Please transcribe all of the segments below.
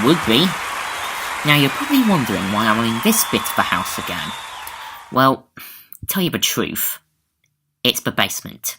would be. Now you're probably wondering why I'm in this bit of a house again. Well, to tell you the truth, it's the basement.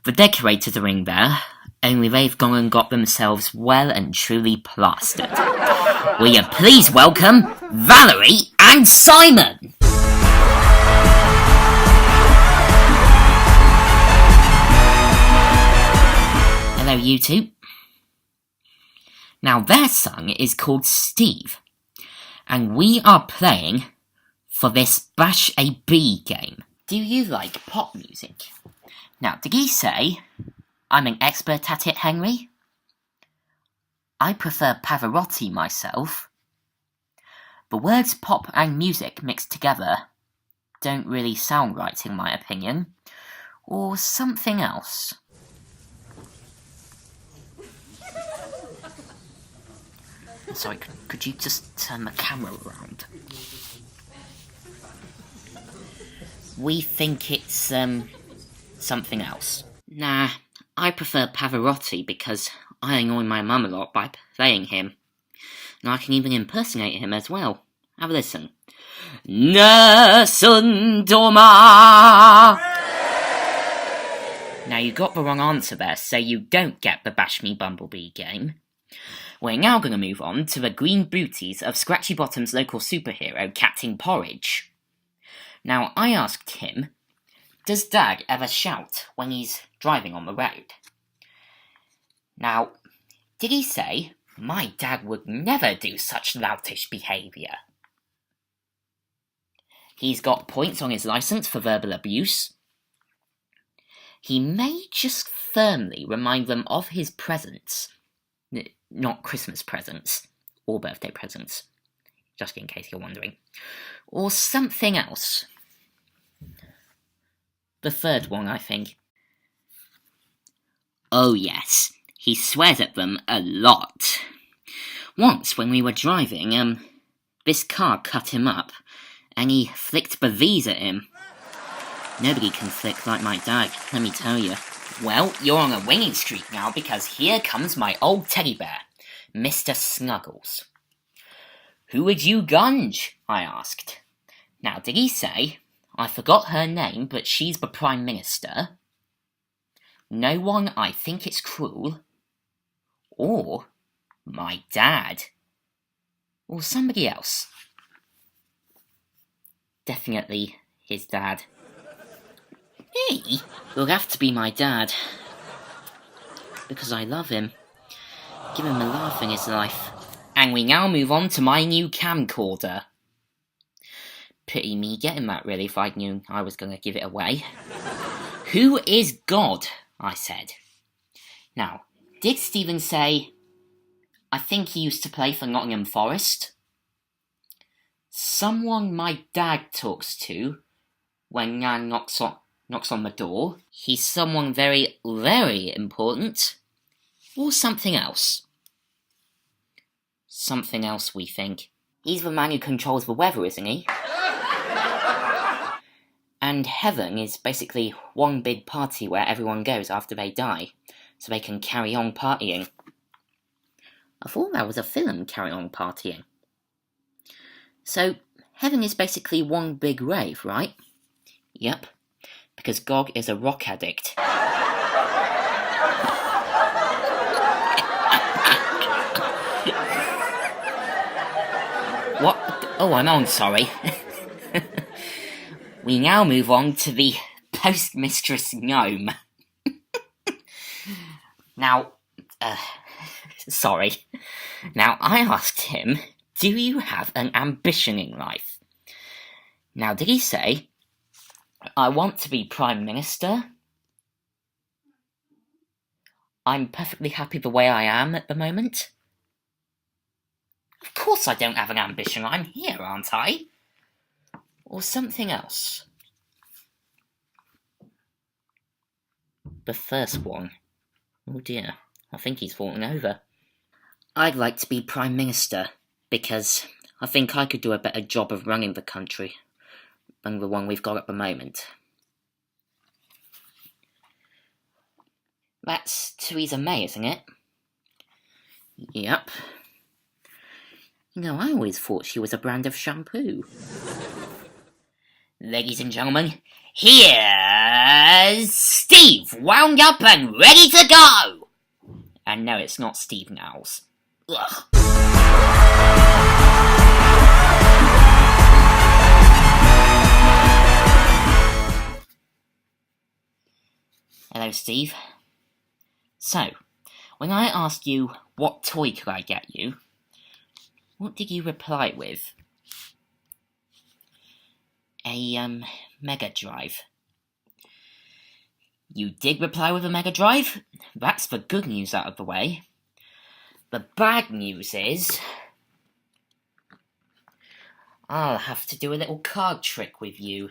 The decorators are in there, only they've gone and got themselves well and truly plastered. Will you please welcome Valerie and Simon? Hello, you two. Now, their son is called Steve, and we are playing for this Bash a Bee game. Do you like pop music? Now, did he say I'm an expert at it, Henry? I prefer Pavarotti myself. The words pop and music mixed together don't really sound right in my opinion, or something else. Sorry, could you just turn the camera around? We think it's, something else. Nah, I prefer Pavarotti because I annoy my mum a lot by playing him. And I can even impersonate him as well. Have a listen. Nessun Dorma! Now you got the wrong answer there, so you don't get the Bash Me Bumblebee game. We're now going to move on to the green booties of Scratchy Bottom's local superhero, Captain Porridge. Now, I asked him, does Dad ever shout when he's driving on the road? Now, did he say, my dad would never do such loutish behaviour? He's got points on his licence for verbal abuse. He may just firmly remind them of his presents. Not Christmas presents, or birthday presents, just in case you're wondering. Or something else. The third one, I think. Oh yes, he swears at them a lot. Once, when we were driving, this car cut him up, and he flicked the V's at him. Nobody can flick like my dad, let me tell you. Well, you're on a winning streak now because here comes my old teddy bear, Mr. Snuggles. Who would you gunge? I asked. Now, did he say, I forgot her name, but she's the Prime Minister? No one I think it's cruel? Or my dad? Or somebody else? Definitely his dad. He will have to be my dad. Because I love him. Give him a laugh in his life. And we now move on to my new camcorder. Pity me getting that really if I knew I was going to give it away. Who is God? I said. Now, did Stephen say, I think he used to play for Nottingham Forest? Someone my dad talks to when Nan knocks on the door. He's someone very, very important. Or something else. Something else, we think. He's the man who controls the weather, isn't he? And heaven is basically one big party where everyone goes after they die, so they can carry on partying. I thought that was a film, Carry On Partying. So, heaven is basically one big rave, right? Yep. Because Gog is a rock addict. What? Oh, I'm sorry. We now move on to the Postmistress Gnome. Now, sorry. Now, I asked him, do you have an ambition in life? Now, did he say, I want to be Prime Minister? I'm perfectly happy the way I am at the moment. Of course I don't have an ambition, I'm here, aren't I? Or something else. The first one. Oh dear, I think he's falling over. I'd like to be Prime Minister, because I think I could do a better job of running the country than the one we've got at the moment. That's Theresa May, isn't it? Yep. I always thought she was a brand of shampoo. Ladies and gentlemen, here's Steve, wound up and ready to go! And no, it's not Steve Nowles. Ugh. Hello, Steve. So, when I asked you what toy could I get you, what did you reply with? A, Mega Drive. You did reply with a Mega Drive? That's the good news out of the way. The bad news is I'll have to do a little card trick with you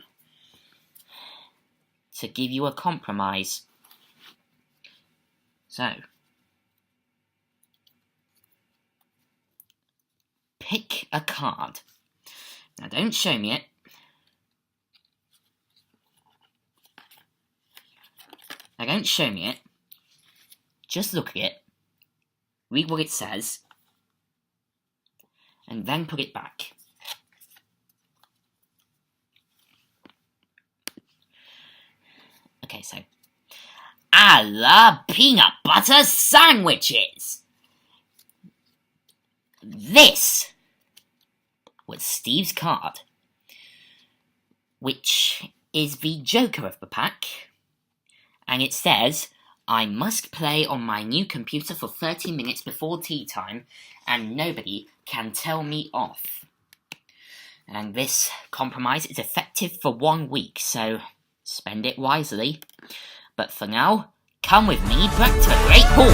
to give you a compromise. So, pick a card. Now don't show me it. Just look at it, read what it says, and then put it back. Okay, so, I love peanut butter sandwiches! This was Steve's card, which is the joker of the pack, and it says, I must play on my new computer for 30 minutes before tea time, and nobody can tell me off. And this compromise is effective for 1 week, so spend it wisely. But for now, come with me back to the Great Hall.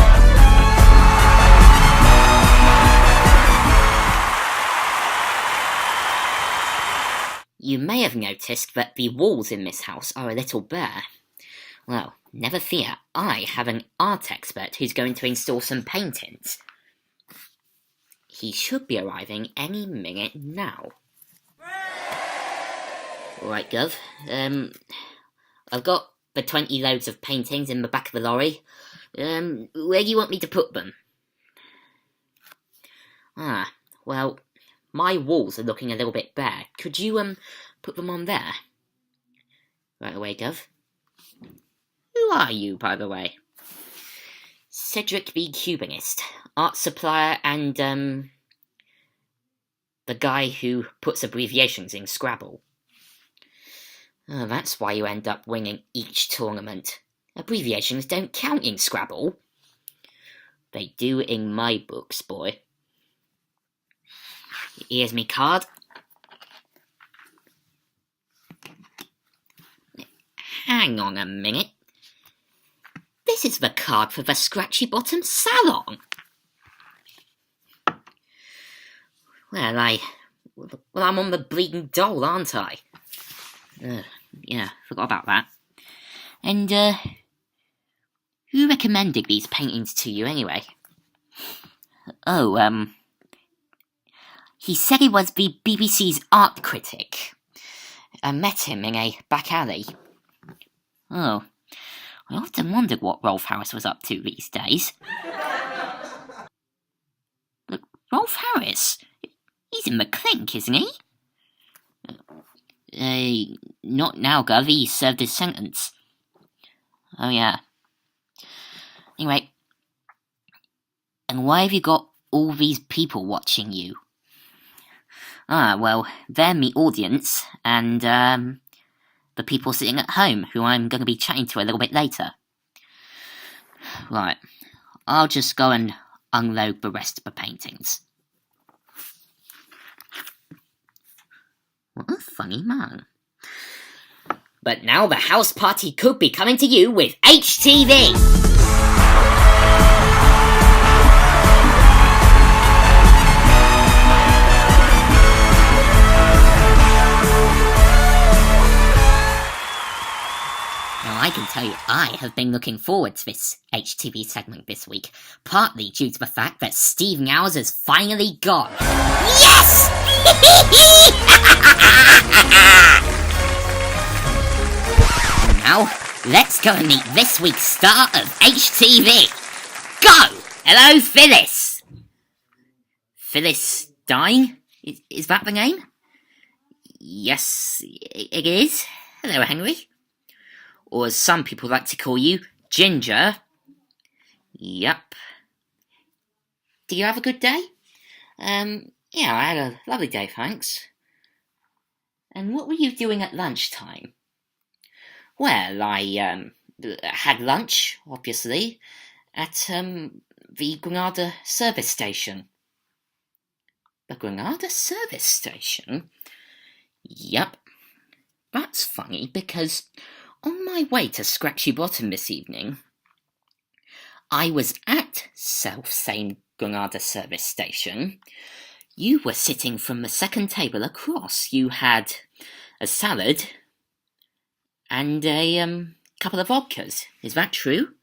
You may have noticed that the walls in this house are a little bare. Well, never fear, I have an art expert who's going to install some paintings. He should be arriving any minute now. Alright, Gov. I've got the 20 loads of paintings in the back of the lorry. Where do you want me to put them? Well, my walls are looking a little bit bare. Could you, put them on there? Right away, Gov. Who are you, by the way? Cedric the Cubanist, art supplier and, the guy who puts abbreviations in Scrabble. Oh, that's why you end up winning each tournament. Abbreviations don't count in Scrabble. They do in my books, boy. Here's me card. Hang on a minute. This is the card for the Scratchy Bottom Salon. Well, I'm on the bleeding doll, aren't I? Yeah, forgot about that. And, who recommended these paintings to you anyway? Oh, he said he was the BBC's art critic. I met him in a back alley. Oh, I often wondered what Rolf Harris was up to these days. Look, Rolf Harris? He's in the clink, isn't he? Not now, Gov. He served his sentence. Oh, yeah. Anyway, and why have you got all these people watching you? Well, they're me audience, and, the people sitting at home, who I'm going to be chatting to a little bit later. Right, I'll just go and unload the rest of the paintings. What a funny man. But now the house party could be coming to you with HTV! I can tell you, I have been looking forward to this HTV segment this week, partly due to the fact that Steve Nowles has finally gone. Yes! And now, let's go and meet this week's star of HTV. Go! Hello, Phyllis! Phyllis Dine? Is that the name? Yes, it is. Hello, Henry. Or as some people like to call you, Ginger. Yep. Did you have a good day? Yeah, I had a lovely day, thanks. And what were you doing at lunchtime? Well, I had lunch, obviously, at the Granada service station. The Granada service station? Yep. That's funny, because on my way to Scratchy Bottom this evening, I was at self-same Granada service station. You were sitting from the second table across. You had a salad and a couple of vodkas. Is that true?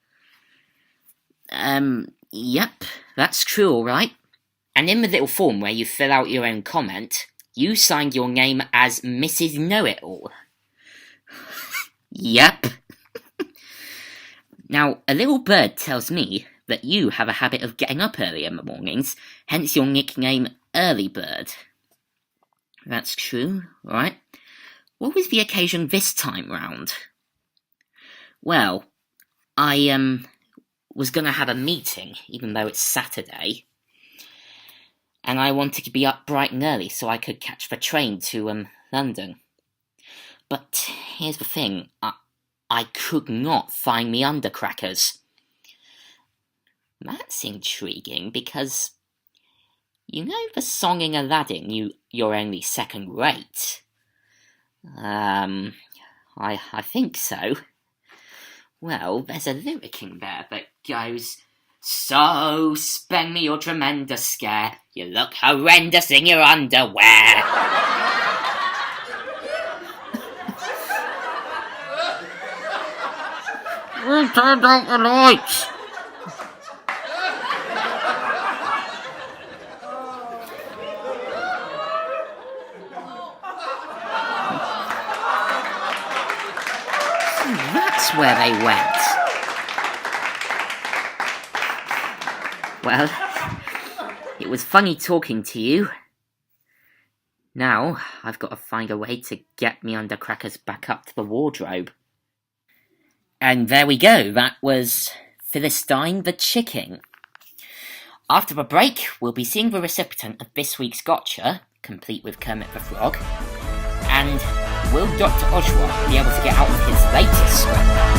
Yep, that's true, all right. And in the little form where you fill out your own comment, you signed your name as Mrs. Know-It-All. Yep. Now, a little bird tells me that you have a habit of getting up early in the mornings, hence your nickname Early Bird. That's true, right? What was the occasion this time round? Well, I was going to have a meeting, even though it's Saturday, and I wanted to be up bright and early so I could catch the train to London. But here's the thing, I could not find me undercrackers. That's intriguing, because you know the song in Aladdin, you're only second rate? I think so. Well, there's a lyric in there that goes, "So spend me your tremendous scare, you look horrendous in your underwear." We turned out the lights. That's where they went. Well, it was funny talking to you. Now, I've got to find a way to get me undercrackers back up to the wardrobe. And there we go, that was Philistine the Chicken. After the break, we'll be seeing the recipient of this week's Gotcha, complete with Kermit the Frog, and will Dr. Oswald be able to get out of his latest scrap?